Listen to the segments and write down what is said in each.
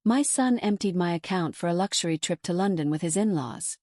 My son emptied my account for a luxury trip to London with his in-laws.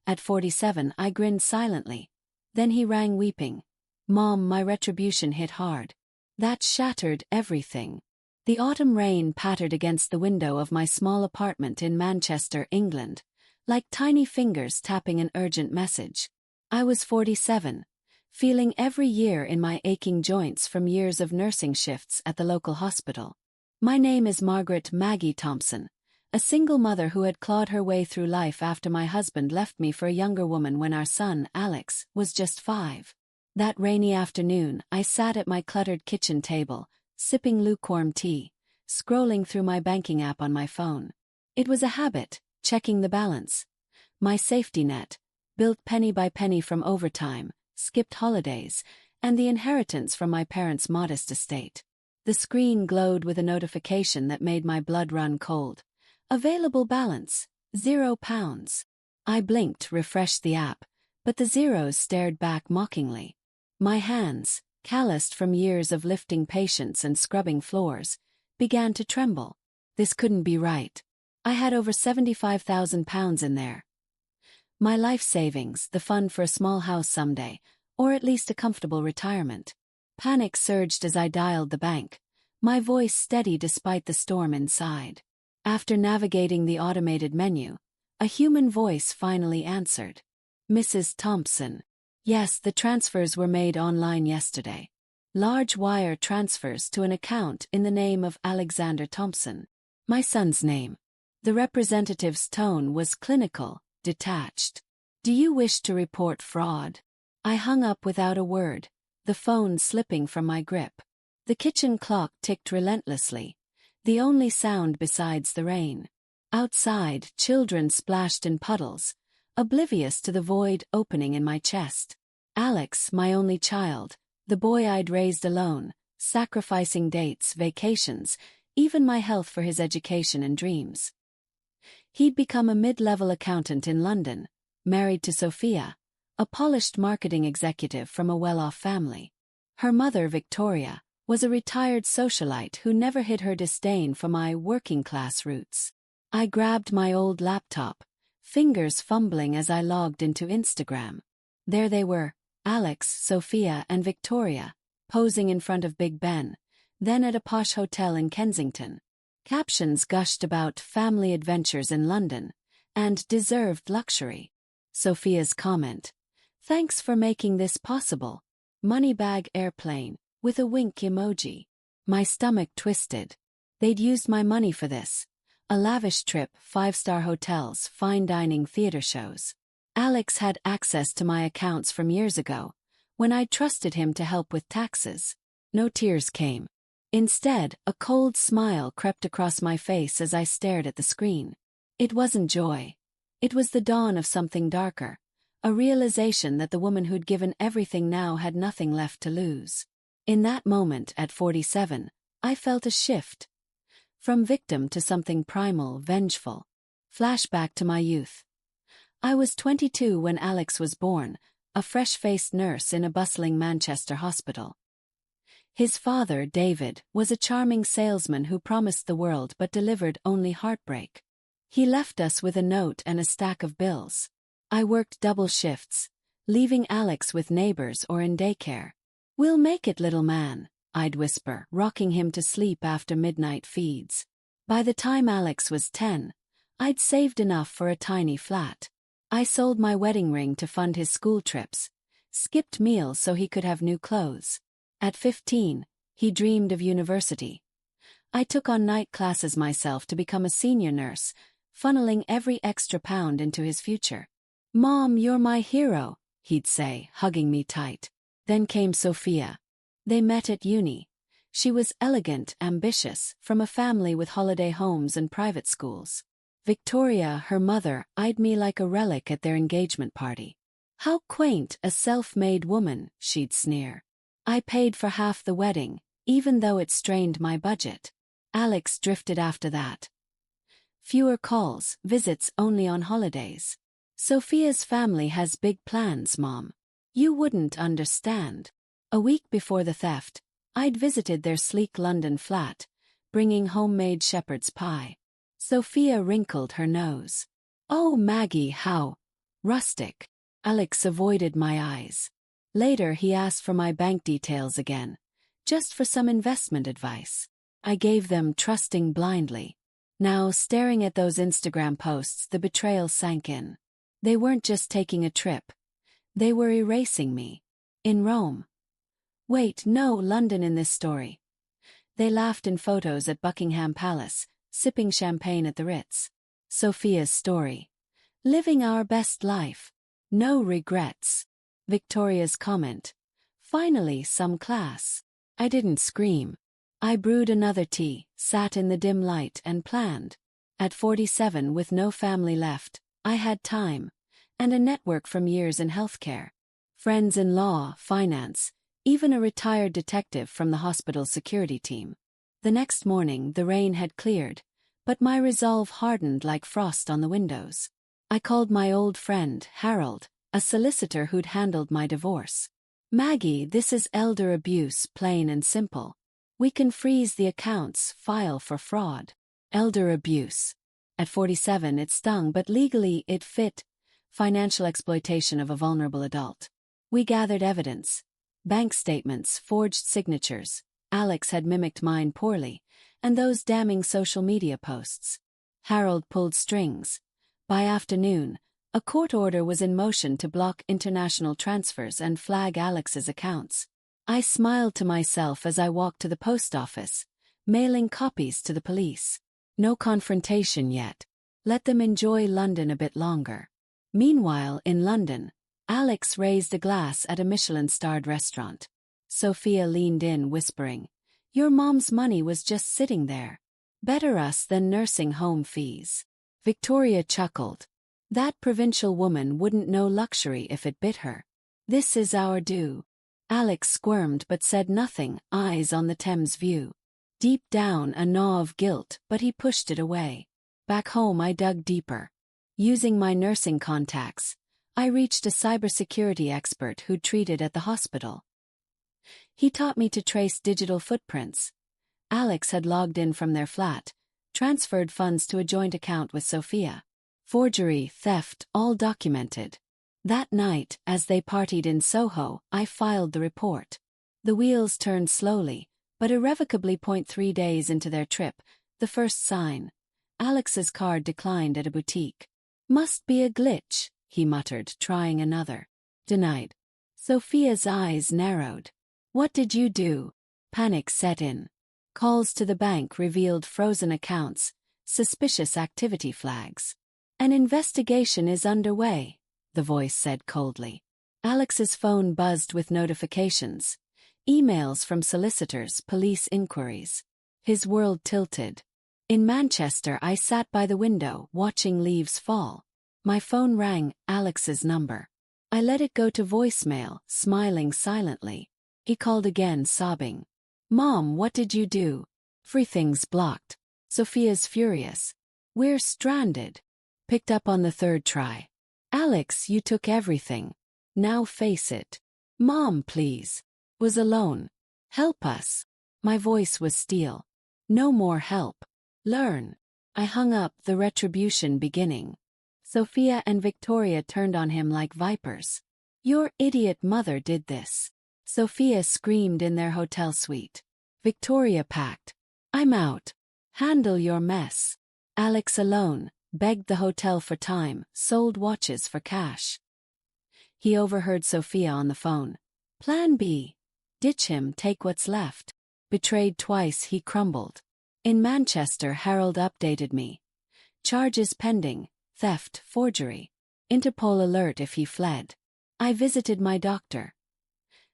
At 47, I grinned silently. Then he rang weeping. Mom, my retribution hit hard. That shattered everything. The autumn rain pattered against the window of my small apartment in Manchester, England, like tiny fingers tapping an urgent message. I was 47, feeling every year in my aching joints from years of nursing shifts at the local hospital. My name is Margaret Maggie Thompson, a single mother who had clawed her way through life after my husband left me for a younger woman when our son, Alex, was just 5. That rainy afternoon, I sat at my cluttered kitchen table, sipping lukewarm tea, scrolling through my banking app on my phone. It was a habit, checking the balance. My safety net, built penny by penny from overtime, skipped holidays, and the inheritance from my parents' modest estate. The screen glowed with a notification that made my blood run cold. Available balance, £0. I blinked, refreshed the app, but the zeros stared back mockingly. My hands, calloused from years of lifting patients and scrubbing floors, began to tremble. This couldn't be right. I had over £75,000 in there. My life savings, the fund for a small house someday, or at least a comfortable retirement. Panic surged as I dialed the bank, my voice steady despite the storm inside. After navigating the automated menu, a human voice finally answered. Mrs. Thompson. Yes, the transfers were made online yesterday. Large wire transfers to an account in the name of Alexander Thompson. My son's name. The representative's tone was clinical, detached. Do you wish to report fraud? I hung up without a word, the phone slipping from my grip. The kitchen clock ticked relentlessly, the only sound besides the rain. Outside, children splashed in puddles, oblivious to the void opening in my chest. Alex, my only child, the boy I'd raised alone, sacrificing dates, vacations, even my health for his education and dreams. He'd become a mid-level accountant in London, married to Sophia, a polished marketing executive from a well-off family. Her mother, Victoria, was a retired socialite who never hid her disdain for my working-class roots. I grabbed my old laptop, fingers fumbling as I logged into Instagram. There they were, Alex, Sophia, and Victoria, posing in front of Big Ben, then at a posh hotel in Kensington. Captions gushed about family adventures in London and deserved luxury. Sophia's comment, "Thanks for making this possible. Moneybag airplane," with a wink emoji. My stomach twisted. They'd used my money for this. A lavish trip, 5-star hotels, fine dining, theater shows. Alex had access to my accounts from years ago, when I trusted him to help with taxes. No tears came. Instead, a cold smile crept across my face as I stared at the screen. It wasn't joy. It was the dawn of something darker, a realization that the woman who'd given everything now had nothing left to lose. In that moment, at 47, I felt a shift. From victim to something primal, vengeful. Flashback to my youth. I was 22 when Alex was born, a fresh-faced nurse in a bustling Manchester hospital. His father, David, was a charming salesman who promised the world but delivered only heartbreak. He left us with a note and a stack of bills. I worked double shifts, leaving Alex with neighbors or in daycare. "We'll make it, little man," I'd whisper, rocking him to sleep after midnight feeds. By the time Alex was 10, I'd saved enough for a tiny flat. I sold my wedding ring to fund his school trips, skipped meals so he could have new clothes. At 15, he dreamed of university. I took on night classes myself to become a senior nurse, funneling every extra pound into his future. "Mom, you're my hero," he'd say, hugging me tight. Then came Sophia. They met at uni. She was elegant, ambitious, from a family with holiday homes and private schools. Victoria, her mother, eyed me like a relic at their engagement party. "How quaint, a self-made woman," she'd sneer. I paid for half the wedding, even though it strained my budget. Alex drifted after that. Fewer calls, visits only on holidays. "Sophia's family has big plans, Mom. You wouldn't understand." A week before the theft, I'd visited their sleek London flat, bringing homemade shepherd's pie. Sophia wrinkled her nose. Oh, Maggie, how rustic. Alex avoided my eyes. Later he asked for my bank details again, just for some investment advice. I gave them, trusting blindly. Now, staring at those Instagram posts, the betrayal sank in. They weren't just taking a trip. They were erasing me. In Rome. Wait, no, London in this story. They laughed in photos at Buckingham Palace, sipping champagne at the Ritz. Sophia's story. Living our best life. No regrets. Victoria's comment. Finally, some class. I didn't scream. I brewed another tea, sat in the dim light and planned. At 47, with no family left, I had time. And a network from years in healthcare. Friends in law, finance, even a retired detective from the hospital security team. The next morning, the rain had cleared, but my resolve hardened like frost on the windows. I called my old friend, Harold, a solicitor who'd handled my divorce. Maggie, this is elder abuse, plain and simple. We can freeze the accounts, file for fraud. Elder abuse. At 47 it stung, but legally it fit. Financial exploitation of a vulnerable adult. We gathered evidence. Bank statements, forged signatures. Alex had mimicked mine poorly, and those damning social media posts. Harold pulled strings. By afternoon, a court order was in motion to block international transfers and flag Alex's accounts. I smiled to myself as I walked to the post office, mailing copies to the police. No confrontation yet. Let them enjoy London a bit longer. Meanwhile, in London, Alex raised a glass at a Michelin-starred restaurant. Sophia leaned in, whispering, "Your mom's money was just sitting there. Better us than nursing home fees." Victoria chuckled. That provincial woman wouldn't know luxury if it bit her. This is our due. Alex squirmed but said nothing, eyes on the Thames view. Deep down, a gnaw of guilt, but he pushed it away. Back home I dug deeper. Using my nursing contacts, I reached a cybersecurity expert who'd treated at the hospital. He taught me to trace digital footprints. Alex had logged in from their flat, transferred funds to a joint account with Sophia. Forgery, theft, all documented. That night, as they partied in Soho, I filed the report. The wheels turned slowly, but irrevocably. 3 days into their trip, the first sign. Alex's card declined at a boutique. Must be a glitch, he muttered, trying another. Denied. Sophia's eyes narrowed. What did you do? Panic set in. Calls to the bank revealed frozen accounts, suspicious activity flags. An investigation is underway, the voice said coldly. Alex's phone buzzed with notifications. Emails from solicitors, police inquiries. His world tilted. In Manchester, I sat by the window, watching leaves fall. My phone rang, Alex's number. I let it go to voicemail, smiling silently. He called again, sobbing. Mom, what did you do? Everything's blocked. Sophia's furious. We're stranded. Picked up on the third try. Alex, you took everything. Now face it. Mom, please. Was alone. Help us. My voice was steel. No more help. Learn. I hung up, the retribution beginning. Sophia and Victoria turned on him like vipers. Your idiot mother did this. Sophia screamed in their hotel suite. Victoria packed. I'm out. Handle your mess. Alex alone, begged the hotel for time, sold watches for cash. He overheard Sophia on the phone. Plan B. Ditch him, take what's left. Betrayed twice, he crumbled. In Manchester, Harold updated me. Charges pending, theft, forgery. Interpol alert if he fled. I visited my doctor.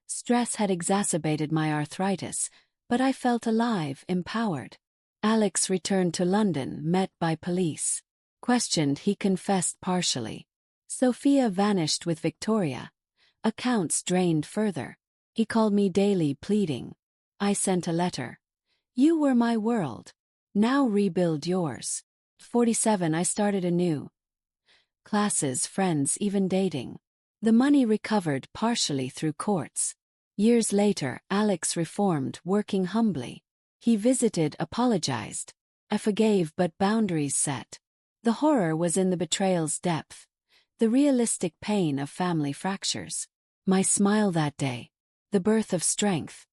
Stress had exacerbated my arthritis, but I felt alive, empowered. Alex returned to London, met by police. Questioned, he confessed partially. Sophia vanished with Victoria. Accounts drained further. He called me daily, pleading. I sent a letter. You were my world. Now rebuild yours. 47, I started anew. Classes, friends, even dating. The money recovered partially through courts. Years later, Alex reformed, working humbly. He visited, apologized. I forgave, but boundaries set. The horror was in the betrayal's depth, the realistic pain of family fractures. My smile that day, the birth of strength,